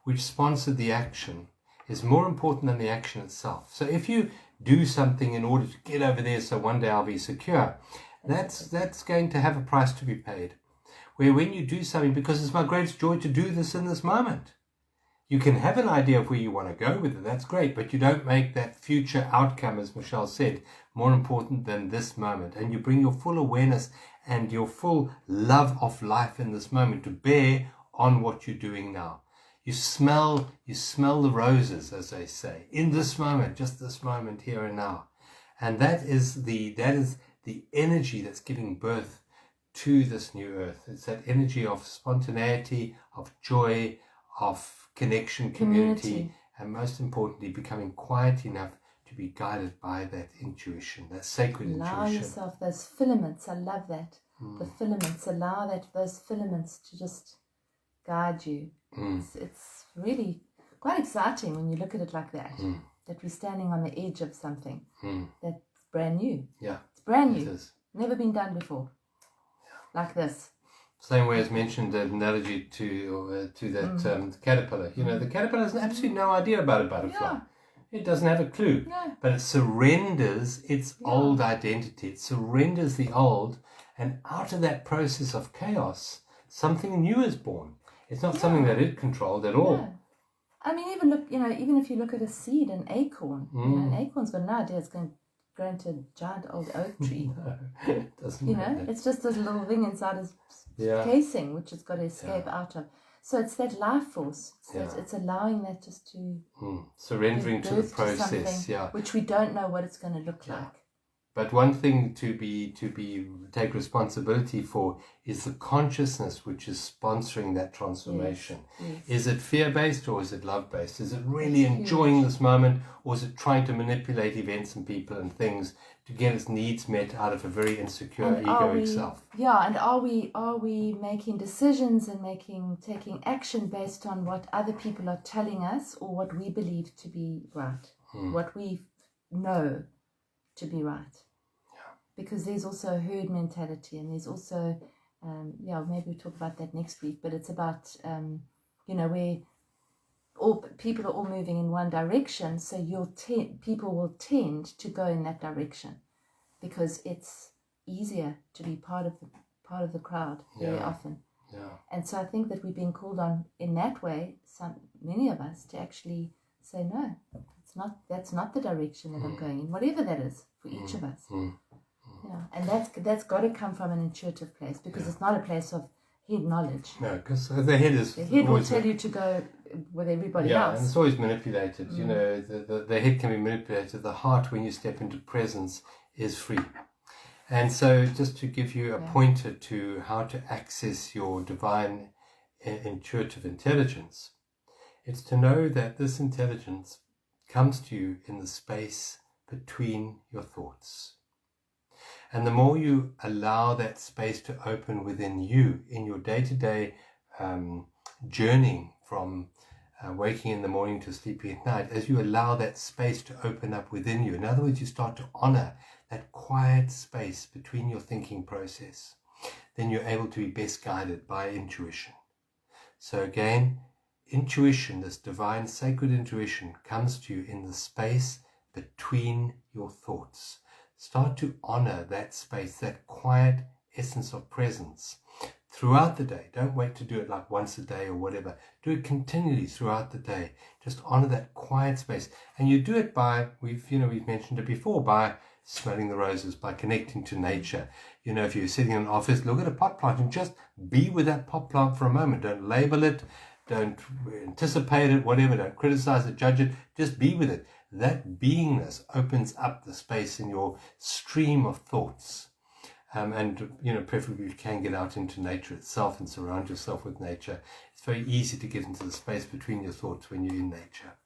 which sponsored the action is more important than the action itself. So if you do something in order to get over there so one day I'll be secure, that's going to have a price to be paid. Where when you do something, because it's my greatest joy to do this in this moment, you can have an idea of where you want to go with it, that's great, but you don't make that future outcome, as Michelle said, more important than this moment. And you bring your full awareness and your full love of life in this moment to bear on what you're doing now. You smell the roses, as they say, in this moment, just this moment, here and now. And that is the energy that's giving birth to this new earth. It's that energy of spontaneity, of joy, of connection, community, and most importantly, becoming quiet enough to be guided by that intuition, that sacred intuition. Allow yourself those filaments. I love that. The filaments. Allow those filaments to just guide you. It's really quite exciting when you look at it like that. That we're standing on the edge of something that's brand new. Yeah, it's brand new. It is. Never been done before. Like this. Same way as mentioned the analogy to that caterpillar. You know, the caterpillar has absolutely no idea about a butterfly. Yeah. It doesn't have a clue. No. But it surrenders its old identity. It surrenders the old, and out of that process of chaos, something new is born. It's not something that it controlled at all. No. I mean, even if you look at a seed, an acorn, an acorn's got no idea it's going to grow into a giant old oak tree. No, it doesn't. It's just this little thing inside his casing, which it's got to escape out of. So it's that life force. So it's allowing that just to surrendering to the process, which we don't know what it's going to look like. But one thing to take responsibility for is the consciousness which is sponsoring that transformation. Yes. Is it fear-based or is it love-based? Is it really enjoying this moment, or is it trying to manipulate events and people and things to get its needs met out of a very insecure egoic self? Yeah, and are we making decisions and taking action based on what other people are telling us, or what we believe to be right, what we know to be right? Because there's also a herd mentality, and there's also maybe we'll talk about that next week, but it's about where all people are all moving in one direction, so people will tend to go in that direction because it's easier to be part of the crowd very often. And so I think that we're being called on in that way, many of us, to actually say, no, that's not the direction that I'm going in, whatever that is for each of us. Yeah, and that's got to come from an intuitive place, because it's not a place of head knowledge. No, because the head will tell you to go with everybody else. Yeah, and it's always manipulated. You know, the head can be manipulated. The heart, when you step into presence, is free. And so, just to give you a pointer to how to access your divine intuitive intelligence, it's to know that this intelligence comes to you in the space between your thoughts. And the more you allow that space to open within you in your day-to-day journeying from waking in the morning to sleeping at night, as you allow that space to open up within you, in other words, you start to honor that quiet space between your thinking process, then you're able to be best guided by intuition. So again, intuition, this divine sacred intuition, comes to you in the space between your thoughts. Start to honor that space, that quiet essence of presence throughout the day. Don't wait to do it like once a day or whatever. Do it continually throughout the day. Just honor that quiet space. And you do it by, we've mentioned it before, by smelling the roses, by connecting to nature. You know, if you're sitting in an office, look at a pot plant and just be with that pot plant for a moment. Don't label it. Don't anticipate it, whatever. Don't criticize it, judge it. Just be with it. That beingness opens up the space in your stream of thoughts. And, preferably you can get out into nature itself and surround yourself with nature. It's very easy to get into the space between your thoughts when you're in nature.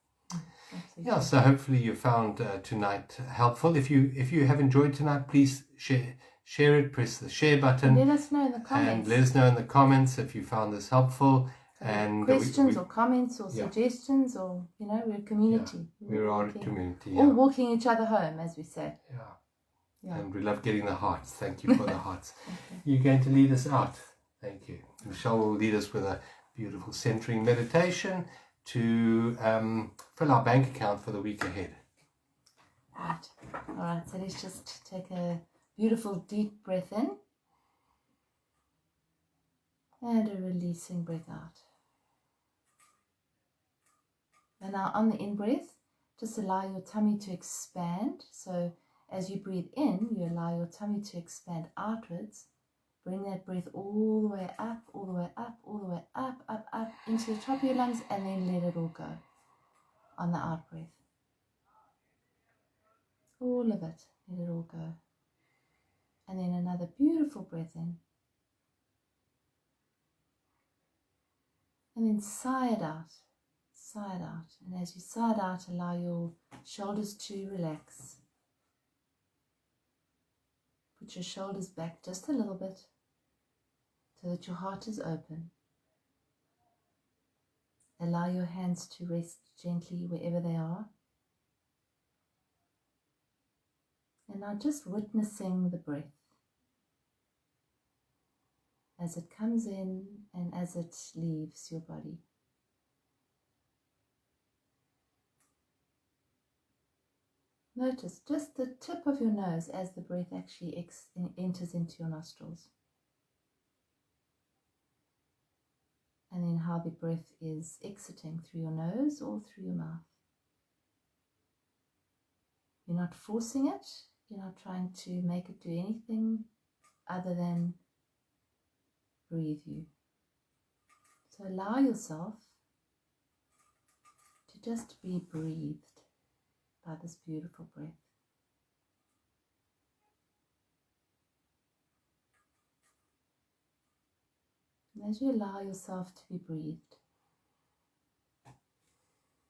Yeah, so hopefully you found tonight helpful. If you have enjoyed tonight, please share it, press the share button. And let us know in the comments. And let us know in the comments if you found this helpful. And questions or comments or suggestions, or we're a community. We're a community. All walking each other home, as we say. Yeah. And we love getting the hearts. Thank you for the hearts. You're going to lead us out. Thank you. Michelle will lead us with a beautiful centering meditation to fill our bank account for the week ahead. Right. All right. So let's just take a beautiful deep breath in and a releasing breath out. And now on the in-breath, just allow your tummy to expand. So as you breathe in, you allow your tummy to expand outwards. Bring that breath all the way up, all the way up, all the way up, up, up into the top of your lungs, and then let it all go on the out-breath. All of it, let it all go. And then another beautiful breath in. And then sigh it out. Sigh it out. And as you sigh it out, allow your shoulders to relax. Put your shoulders back just a little bit so that your heart is open. Allow your hands to rest gently wherever they are. And now just witnessing the breath. as it comes in and as it leaves your body. Notice just the tip of your nose as the breath actually enters into your nostrils. And then how the breath is exiting through your nose or through your mouth. You're not forcing it. You're not trying to make it do anything other than breathe you. So allow yourself to just be breathed by this beautiful breath. And as you allow yourself to be breathed,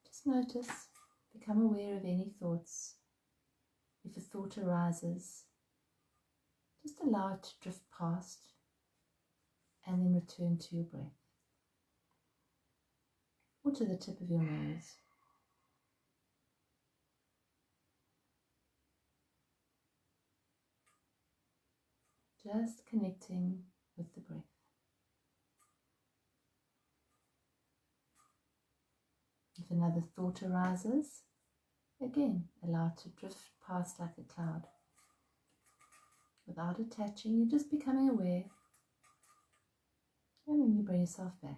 just notice, become aware of any thoughts. If a thought arises, just allow it to drift past and then return to your breath or to the tip of your nose. Just connecting with the breath. If another thought arises, again, allow it to drift past like a cloud. Without attaching, you're just becoming aware, and then you bring yourself back.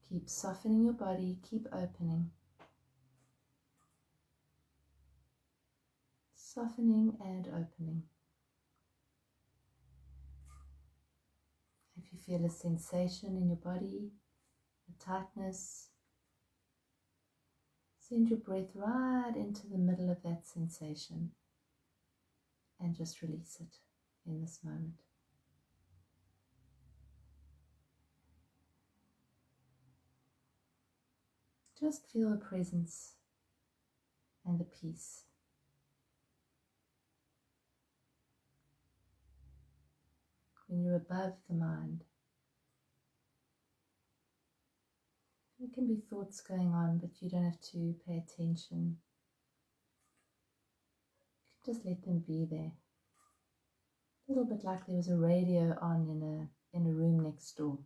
Keep softening your body, keep opening. Softening and opening. If you feel a sensation in your body, a tightness, send your breath right into the middle of that sensation and just release it in this moment. Just feel the presence and the peace. When you're above the mind, there can be thoughts going on, but you don't have to pay attention. You can just let them be there. A little bit like there was a radio on in a room next door.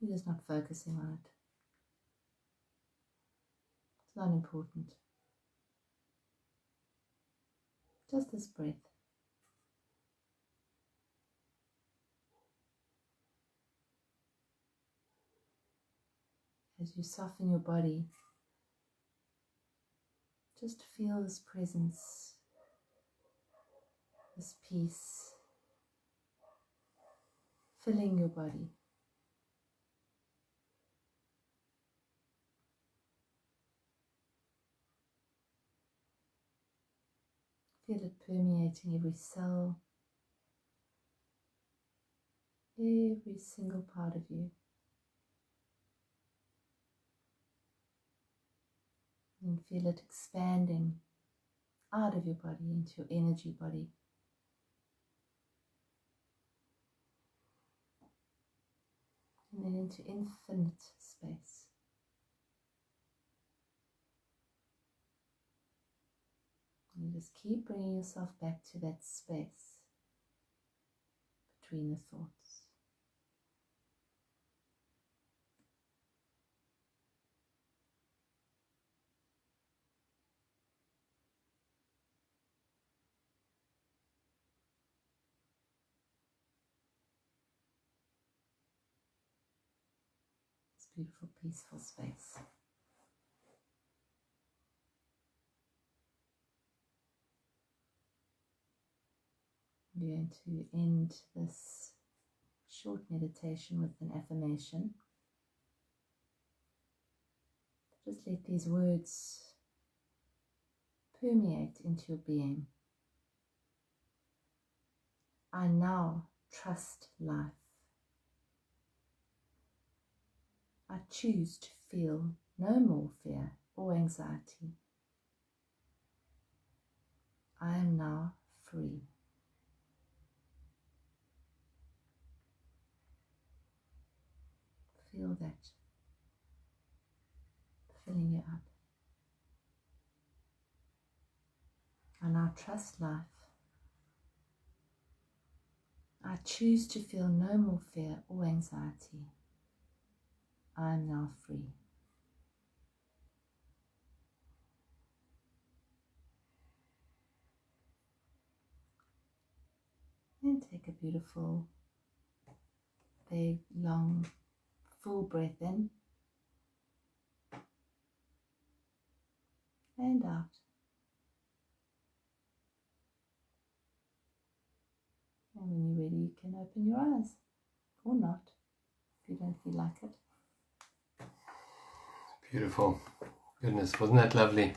You're just not focusing on it. It's not important. Just this breath. As you soften your body, just feel this presence, this peace filling your body. Feel it permeating every cell, every single part of you. And feel it expanding out of your body into your energy body. And then into infinite space. And just keep bringing yourself back to that space between the thoughts. This beautiful, peaceful space. We're going to end this short meditation with an affirmation. Just let these words permeate into your being. I now trust life. I choose to feel no more fear or anxiety. I am now free. Feel that filling you up. I now trust life. I choose to feel no more fear or anxiety. I am now free. And take a beautiful, big, long, full breath in and out. And when you're ready, you can open your eyes, or not, if you don't feel like it. Beautiful. Goodness, wasn't that lovely?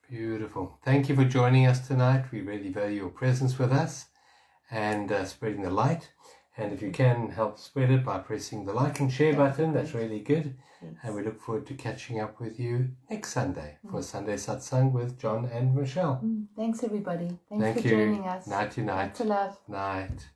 Beautiful. Thank you for joining us tonight. We really value your presence with us and spreading the light. And if you can, help spread it by pressing the like and share button. That's really good. Yes. And we look forward to catching up with you next Sunday for Sunday Satsang with John and Michelle. Thanks, everybody. Thanks for joining us. Night to night. Lots of love. Night.